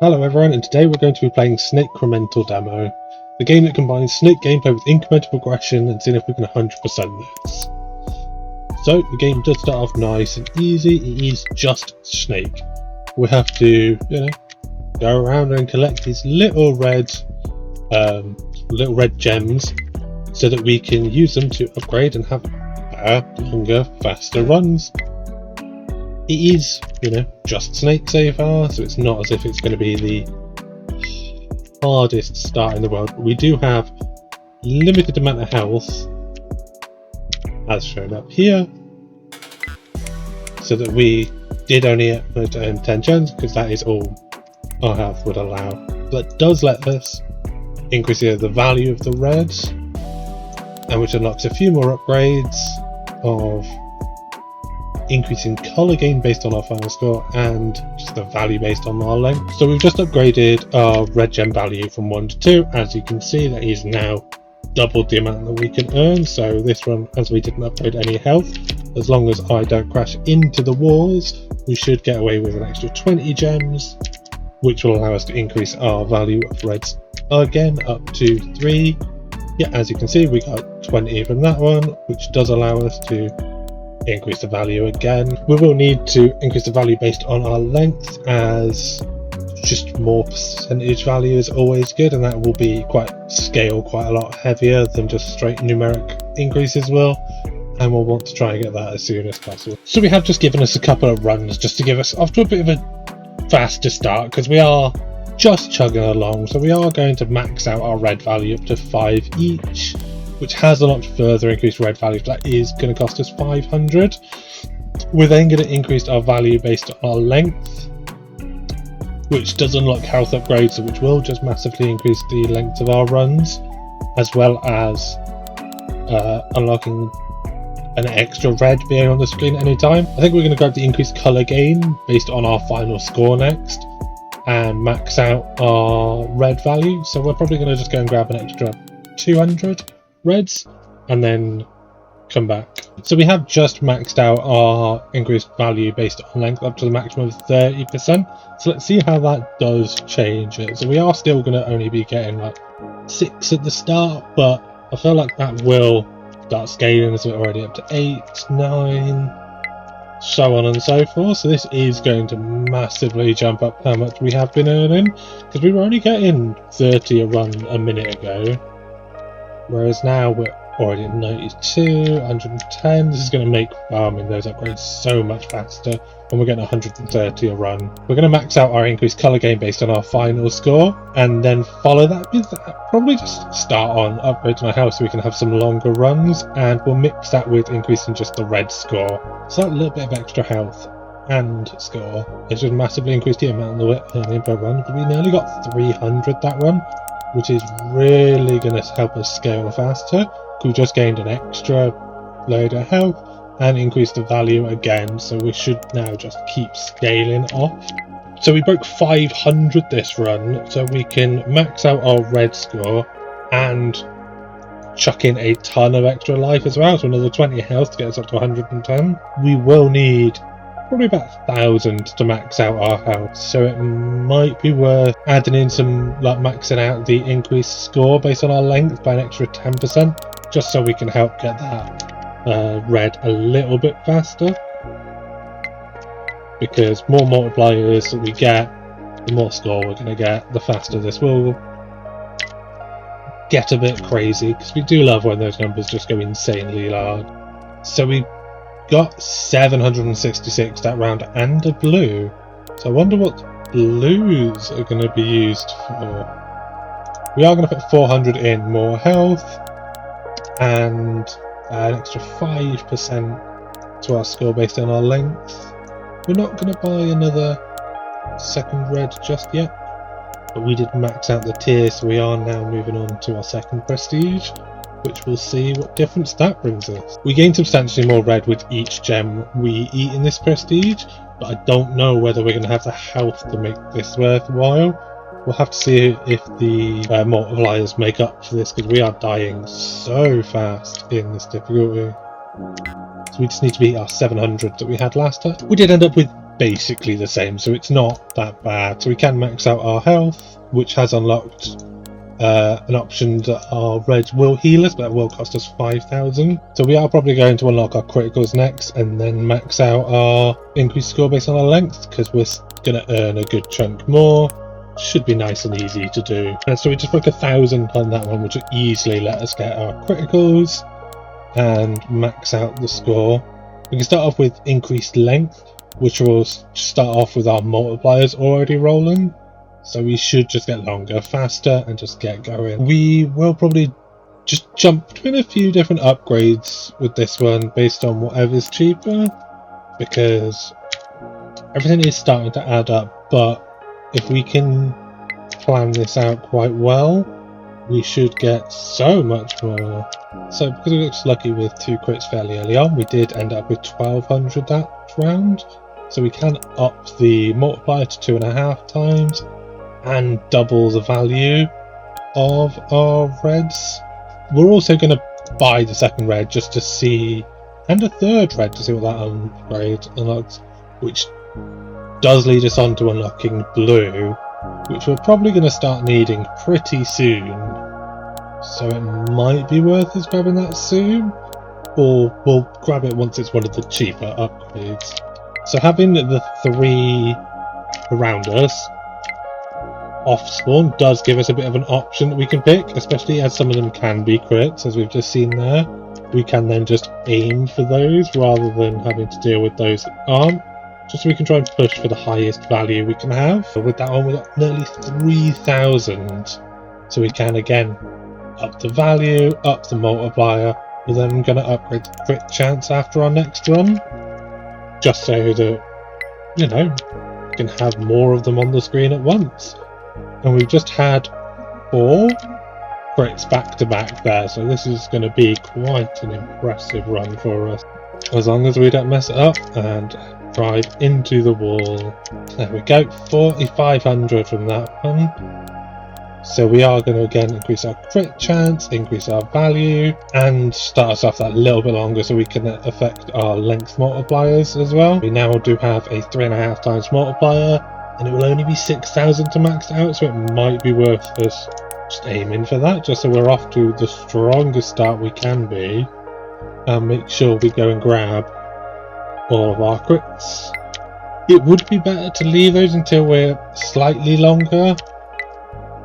Hello everyone, and today we're going to be playing Snakecremental Demo, the game that combines Snake gameplay with incremental progression and seeing if we can 100% this. So the game does start off nice and easy. It is just Snake. We have to, go around and collect these little red gems so that we can use them to upgrade and have better, longer, faster runs. It is, just Snake so far, so it's not as if it's going to be the hardest start in the world. We do have limited amount of health, as shown up here, so that we did only earn 10 gems, because that is all our health would allow. But does let us increase the value of the reds, and which unlocks a few more upgrades of increasing colour gain based on our final score and just the value based on our length. So we've just upgraded our red gem value from 1 to 2. As you can see, that is now doubled the amount that we can earn. So this run, as we didn't upgrade any health, as long as I don't crash into the walls, we should get away with an extra 20 gems, which will allow us to increase our value of reds again up to 3. Yeah, as you can see, we got 20 from that one, which does allow us to increase the value again. We will need to increase the value based on our length, as just more percentage value is always good, and that will be quite a lot heavier than just straight numeric increases will, and we'll want to try and get that as soon as possible. So we have just given us a couple of runs just to give us off to a bit of a faster start, because we are just chugging along. So we are going to max out our red value up to 5 each, which has a lot further increased red value. That is going to cost us 500. We're then going to increase our value based on our length, which does unlock health upgrades, which will just massively increase the length of our runs, as well as unlocking an extra red being on the screen at any time. I think we're going to grab the increased colour gain based on our final score next and max out our red value. So we're probably going to just go and grab an extra 200 reds and then come back. So we have just maxed out our increased value based on length up to the maximum of 30%. So let's see how that does change it. So we are still going to only be getting like 6 at the start, but I feel like that will start scaling as we're already up to 8, 9, so on and so forth. So this is going to massively jump up how much we have been earning, because we were only getting 30 a run a minute ago, whereas now we're already at 92, 110. This is going to make farming those upgrades so much faster when we're getting 130 a run. We're going to max out our increased colour gain based on our final score, and then follow that with probably just start on upgrading our health so we can have some longer runs, and we'll mix that with increasing just the red score. So that little bit of extra health and score has just massively increased the amount of earning per run. We nearly got 300 that run, which is really going to help us scale faster. We just gained an extra load of health and increased the value again, so we should now just keep scaling off. So we broke 500 this run, so we can max out our red score and chuck in a ton of extra life as well, so another 20 health to get us up to 110. We will need probably about 1,000 to max out our health, so it might be worth adding in some, like maxing out the increased score based on our length by an extra 10%, just so we can help get that red a little bit faster, because more multipliers that we get, the more score we're going to get, the faster this will get a bit crazy, because we do love when those numbers just go insanely large. So we got 766 that round and a blue, so I wonder what blues are going to be used for. We are going to put 400 in more health and an extra 5% to our score based on our length. We're not going to buy another second red just yet, but we did max out the tier, so we are now moving on to our second prestige, which we'll see what difference that brings us. We gain substantially more red with each gem we eat in this prestige, but I don't know whether we're going to have the health to make this worthwhile. We'll have to see if the multipliers make up for this, because we are dying so fast in this difficulty. So we just need to beat our 700 that we had last time. We did end up with basically the same, so it's not that bad. So we can max out our health, which has unlocked an option that our reds will heal us, but that will cost us 5,000. So we are probably going to unlock our criticals next and then max out our increased score based on our length, because we're going to earn a good chunk more. Should be nice and easy to do. And so we just broke 1,000 on that one, which will easily let us get our criticals and max out the score. We can start off with increased length, which will start off with our multipliers already rolling. So we should just get longer, faster, and just get going. We will probably just jump between a few different upgrades with this one based on whatever's cheaper, because everything is starting to add up. But if we can plan this out quite well, we should get so much more. So because we got lucky with 2 crits fairly early on, we did end up with 1,200 that round. So we can up the multiplier to 2.5 times and double the value of our reds. We're also going to buy the second red just to see, and a third red to see what that upgrade unlocks, which does lead us on to unlocking blue, which we're probably going to start needing pretty soon. So it might be worth us grabbing that soon, or we'll grab it once it's one of the cheaper upgrades. So having the 3 around us off spawn does give us a bit of an option that we can pick, especially as some of them can be crits, as we've just seen there. We can then just aim for those rather than having to deal with those that aren't, just so we can try and push for the highest value we can have. But with that one we got nearly 3,000, so we can again up the value, up the multiplier. We're then going to upgrade the crit chance after our next run, just so that, you know, we can have more of them on the screen at once. And we've just had 4 crits back to back there, so this is going to be quite an impressive run for us, as long as we don't mess it up and drive into the wall. There we go, 4,500 from that one. So we are going to again increase our crit chance, increase our value, and start us off that little bit longer so we can affect our length multipliers as well. We now do have a 3.5 times multiplier, and it will only be 6,000 to max out, so it might be worth us just aiming for that, just so we're off to the strongest start we can be, and make sure we go and grab all of our crits. It would be better to leave those until we're slightly longer,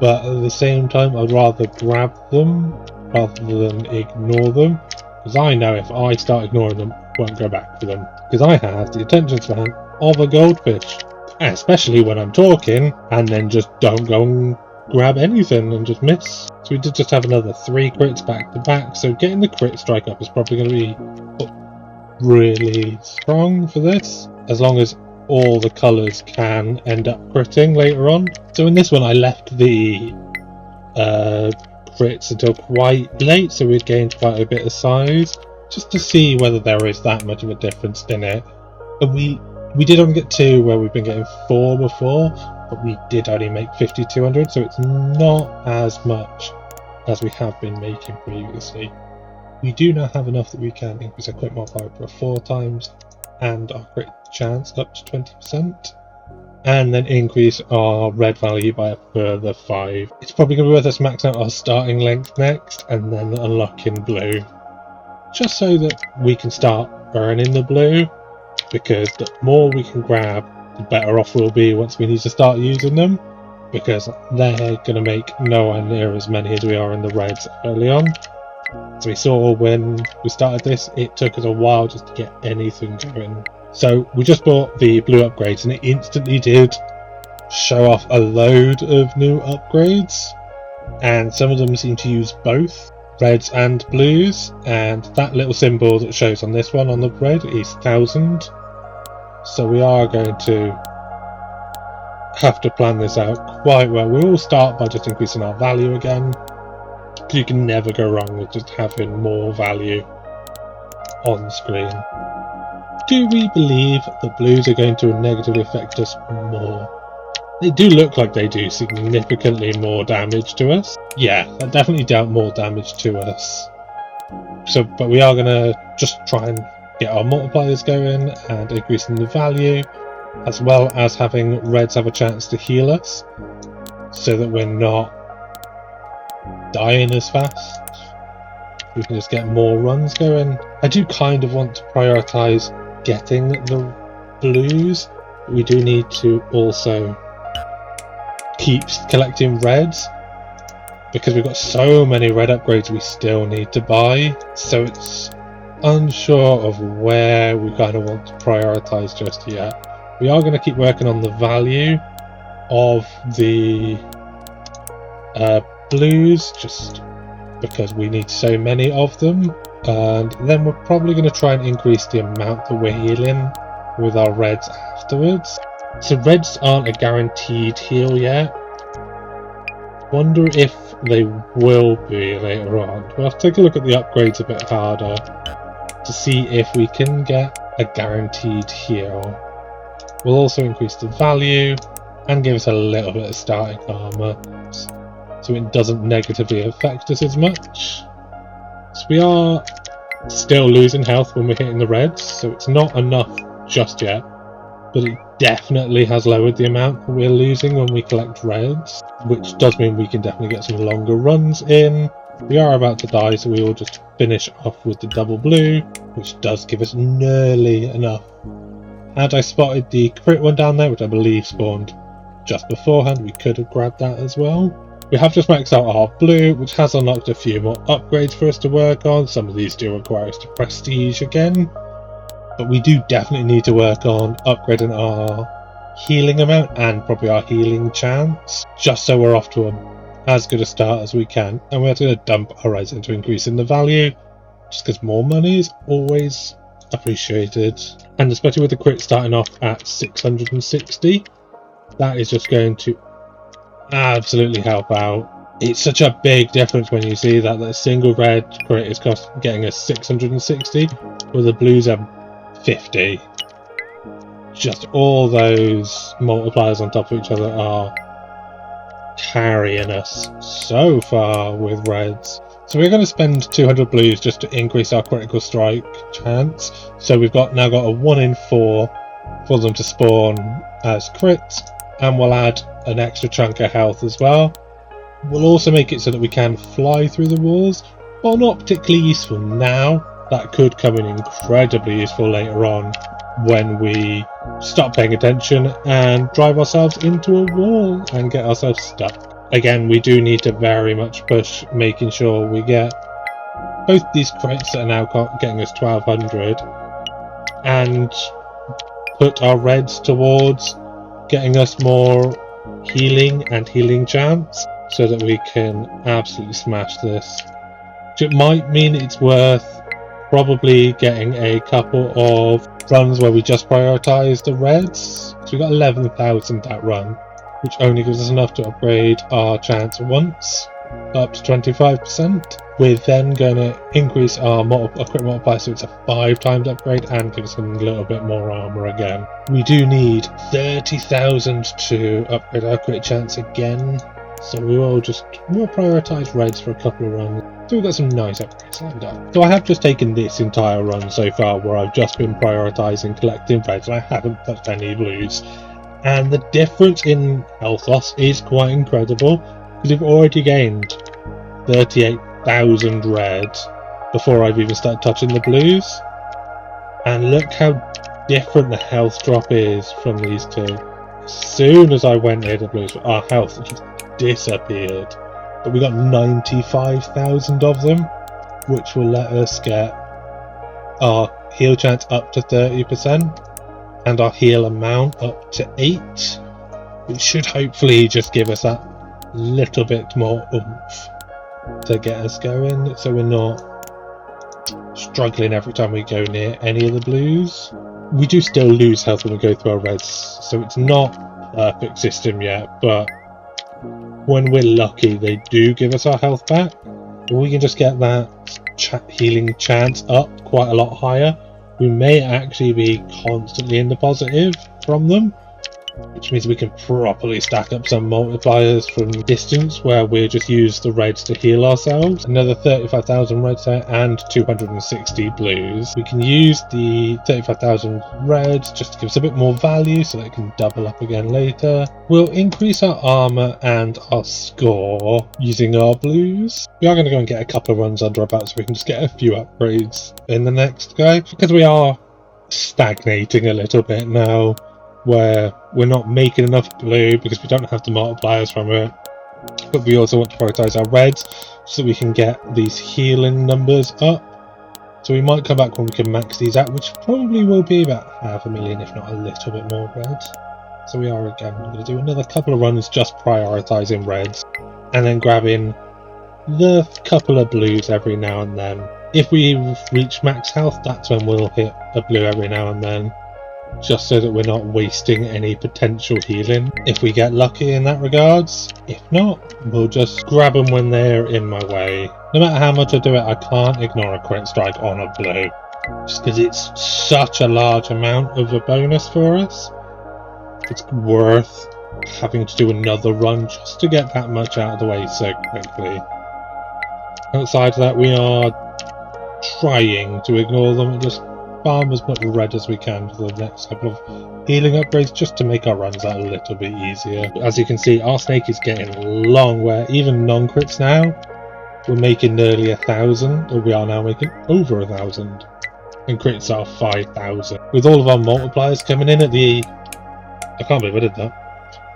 but at the same time I'd rather grab them rather than ignore them, because I know if I start ignoring them, I won't go back for them, because I have the attention span of a goldfish, especially when I'm talking and then just don't go and grab anything and just miss. So we did just have another 3 crits back to back, so getting the crit strike up is probably going to be really strong for this, as long as all the colours can end up critting later on. So in this one I left the crits until quite late, so we'd gained quite a bit of size, just to see whether there is that much of a difference in it. And we did only get 2 where we've been getting 4 before, but we did only make 5,200, so it's not as much as we have been making previously. We do now have enough that we can increase our crit multiplier for 4 times and our crit chance up to 20%, and then increase our red value by a further 5. It's probably going to be worth us maxing out our starting length next and then unlocking blue, just so that we can start burning the blue, because the more we can grab, the better off we'll be once we need to start using them, because they're going to make nowhere near as many as we are in the reds early on. So we saw when we started this, it took us a while just to get anything going. So we just bought the blue upgrades and it instantly did show off a load of new upgrades, and some of them seem to use both reds and blues, and that little symbol that shows on this one on the red is 1,000. So we are going to have to plan this out quite well. We will start by just increasing our value again. You can never go wrong with just having more value on screen. Do we believe that blues are going to negatively affect us more? They do look like they do significantly more damage to us. Yeah, I definitely dealt more damage to us. So, but we are going to just try and get our multipliers going and increasing the value. as well as having reds have a chance to heal us, so that we're not dying as fast. We can just get more runs going. I do kind of want to prioritise getting the blues. We do need to also keep collecting reds, because we've got so many red upgrades we still need to buy, so it's unsure of where we kind of want to prioritise just yet. We are going to keep working on the value of the blues, just because we need so many of them, and then we're probably going to try and increase the amount that we're healing with our reds afterwards. So reds aren't a guaranteed heal yet. Wonder if they will be later on. We'll have to take a look at the upgrades a bit harder to see if we can get a guaranteed heal. We'll also increase the value and give us a little bit of starting armor, so it doesn't negatively affect us as much. So we are still losing health when we're hitting the reds, so it's not enough just yet, but it definitely has lowered the amount that we're losing when we collect reds, which does mean we can definitely get some longer runs in. We are about to die, so we will just finish off with the double blue, which does give us nearly enough. Had I spotted the crit one down there, which I believe spawned just beforehand, we could have grabbed that as well. We have just maxed out our blue, which has unlocked a few more upgrades for us to work on. Some of these do require us to prestige again, but we do definitely need to work on upgrading our healing amount and probably our healing chance, just so we're off to as good a start as we can. And we're going to dump our reds into increasing the value, just because more money is always appreciated, and especially with the crit starting off at 660, that is just going to absolutely help out. It's such a big difference when you see that a single red crit is getting us 660, where the blues are 50. Just all those multipliers on top of each other are carrying us so far with reds. So we're going to spend 200 blues just to increase our critical strike chance. So we've now got a 1 in 4 for them to spawn as crits, and we'll add an extra chunk of health as well. We'll also make it so that we can fly through the walls. While not particularly useful now, that could come in incredibly useful later on when we stop paying attention and drive ourselves into a wall and get ourselves stuck. Again, we do need to very much push making sure we get both these crits that are now getting us 1200 and put our reds towards getting us more healing and healing chance, so that we can absolutely smash this. It might mean it's worth probably getting a couple of runs where we just prioritize the reds. So we got 11,000 that run, which only gives us enough to upgrade our chance once up to 25%. We're then going to increase our crit multiplier, so it's a 5 times upgrade, and give us a little bit more armor again. We do need 30,000 to upgrade our crit chance again, so we'll prioritize reds for a couple of runs. So we've got some nice upgrades lined up. So I have just taken this entire run so far where I've just been prioritizing collecting reds, and I haven't touched any blues. And the difference in health loss is quite incredible, because we've already gained 38,000 red before I've even started touching the blues. And look how different the health drop is from these two. As soon as I went near the blues, our health just disappeared. But we got 95,000 of them, which will let us get our heal chance up to 30% and our heal amount up to 8, which should hopefully just give us that little bit more oomph to get us going, so we're not struggling every time we go near any of the blues. We do still lose health when we go through our reds, so it's not a perfect system yet, but when we're lucky they do give us our health back. If we can just get that healing chance up quite a lot higher, we may actually be constantly in the positive from them, which means we can properly stack up some multipliers from distance where we just use the reds to heal ourselves. Another 35,000 reds there and 260 blues. We can use the 35,000 reds just to give us a bit more value so that it can double up again later. We'll increase our armor and our score using our blues. We are going to go and get a couple of runs under our belt so we can just get a few upgrades in the next go, because we are stagnating a little bit now, where we're not making enough blue because we don't have the multipliers from it, but we also want to prioritize our reds so we can get these healing numbers up. So we might come back when we can max these out, which probably will be about 500,000 if not a little bit more reds. So we are again going to do another couple of runs just prioritizing reds and then grabbing the couple of blues every now and then. If we reach max health, that's when we'll hit a blue every now and then, just so that we're not wasting any potential healing if we get lucky in that regards. If not, we'll just grab them when they're in my way. No matter how much I do it, I can't ignore a crit strike on a blue, just because it's such a large amount of a bonus for us. It's worth having to do another run just to get that much out of the way so quickly. Outside of that, we are trying to ignore them and just farm as much red as we can for the next couple of healing upgrades just to make our runs a little bit easier. As you can see, our snake is getting long, where even non-crits now, we're making nearly 1,000, or we are now making over 1,000, and crits are 5,000. With all of our multipliers coming in at the... I can't believe I did that.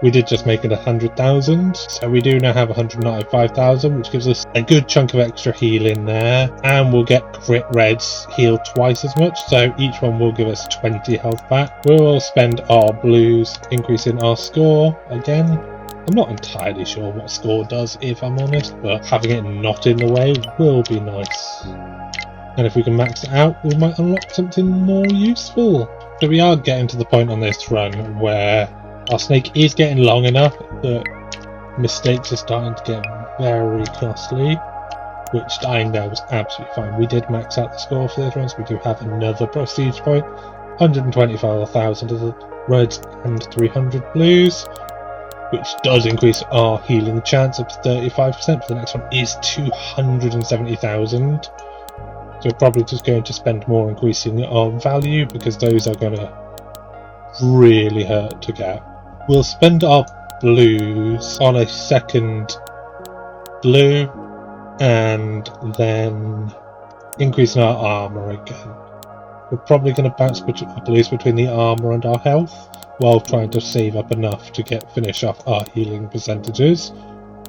We did just make it 100,000, so we do now have 195,000, which gives us a good chunk of extra healing there, and we'll get crit reds healed twice as much, so each one will give us 20 health back. We will spend our blues increasing our score again. I'm not entirely sure what score does, if I'm honest, but having it not in the way will be nice. And if we can max it out, we might unlock something more useful. So we are getting to the point on this run where our snake is getting long enough that mistakes are starting to get very costly, which dying there was absolutely fine. We did max out the score for this run, so we do have another prestige point, 125,000 of the reds and 300 blues, which does increase our healing chance up to 35%. For the next one is 270,000. So we're probably just going to spend more increasing our value, because those are going to really hurt to get. We'll spend our blues on a second blue and then increasing our armor again. We're probably going to bounce blues between the armor and our health while trying to save up enough to finish off our healing percentages,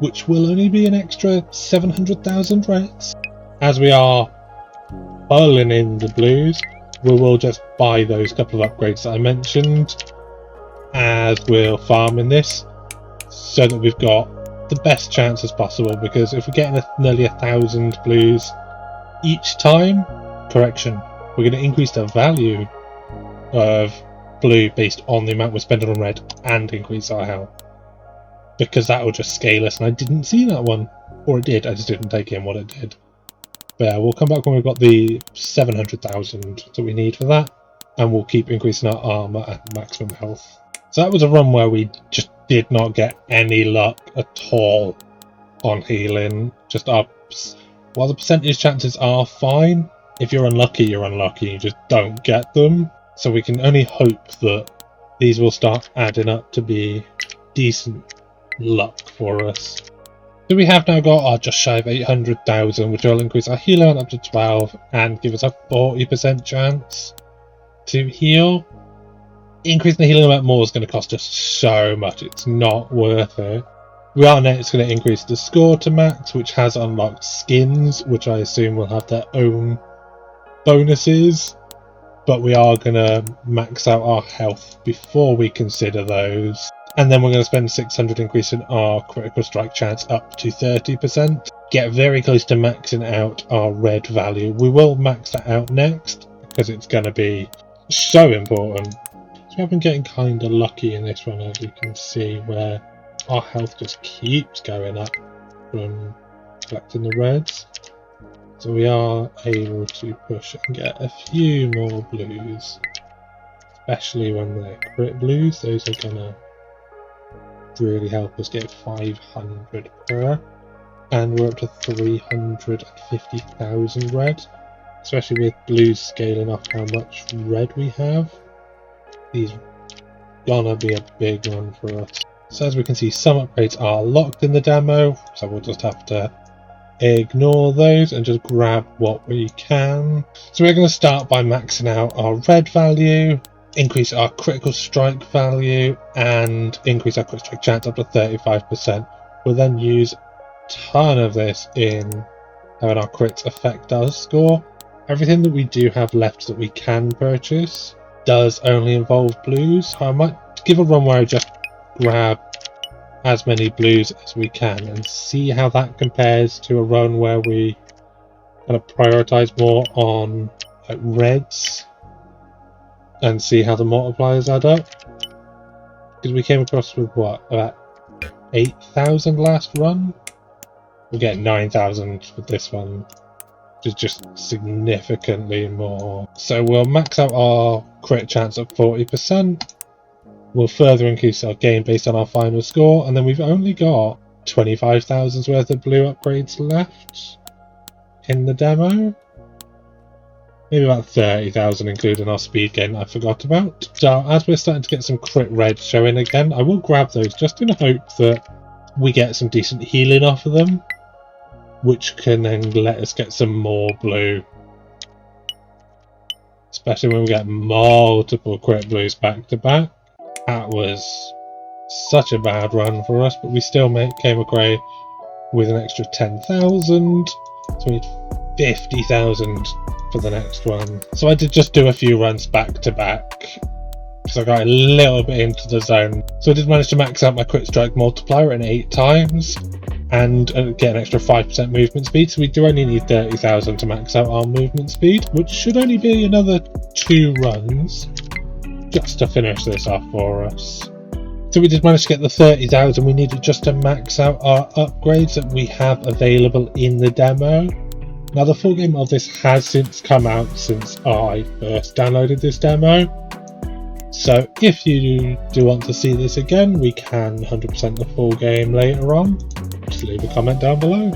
which will only be an extra 700,000 reds. As we are pulling in the blues, we will just buy those couple of upgrades that I mentioned as we're farming this, so that we've got the best chances possible, because if we're getting nearly 1,000 blues each time, correction, we're going to increase the value of blue based on the amount we're spending on red and increase our health, because that will just scale us, and I didn't see that one, or it did, I just didn't take in what it did. But yeah, we'll come back when we've got the 700,000 that we need for that, and we'll keep increasing our armor and maximum health. So that was a run where we just did not get any luck at all on healing. Just while the percentage chances are fine, if you're unlucky, you're unlucky, you just don't get them. So we can only hope that these will start adding up to be decent luck for us. So we have now got our just shy of 800,000, which will increase our heal amount up to 12 and give us a 40% chance to heal. Increasing the healing amount more is going to cost us so much, it's not worth it. We are next going to increase the score to max, which has unlocked skins, which I assume will have their own bonuses, but we are going to max out our health before we consider those. And then we're going to spend 600 increasing our critical strike chance up to 30%. Get very close to maxing out our red value. We will max that out next, because it's going to be so important. So we have been getting kind of lucky in this one, as you can see, where our health just keeps going up from collecting the reds. So we are able to push and get a few more blues, especially when they're crit blues. Those are going to really help us get 500 per, and we're up to 350,000 red, especially with blues scaling off how much red we have. These gonna be a big one for us. So as we can see, some upgrades are locked in the demo, so we'll just have to ignore those and just grab what we can. So we're going to start by maxing out our red value, increase our critical strike value, and increase our critical strike chance up to 35%. We'll then use a ton of this in having our crits affect our score. Everything that we do have left that we can purchase does only involve blues. I might give a run where I just grab as many blues as we can and see how that compares to a run where we kind of prioritize more on like reds and see how the multipliers add up, because we came across with what, about 8,000 last run. We'll get 9,000 with this one, which is just significantly more. So we'll max out our crit chance at 40%. We'll further increase our gain based on our final score, and then we've only got 25,000's worth of blue upgrades left in the demo. Maybe about 30,000 including our speed gain I forgot about. So as we're starting to get some crit red showing again, I will grab those just in hope that we get some decent healing off of them, which can then let us get some more blue. Especially when we get multiple crit blues back to back. That was such a bad run for us, but we still came away with an extra 10,000, so we need 50,000 for the next one. So I did just do a few runs back to back, because I got a little bit into the zone. So I did manage to max out my crit strike multiplier in 8 times, and get an extra 5% movement speed, so we do only need 30,000 to max out our movement speed, which should only be another 2 runs. Just to finish this off for us. So we did manage to get the 30,000 we needed just to max out our upgrades that we have available in the demo. Now the full game of this has since come out since I first downloaded this demo. So if you do want to see this again, we can 100% the full game later on. Just leave a comment down below.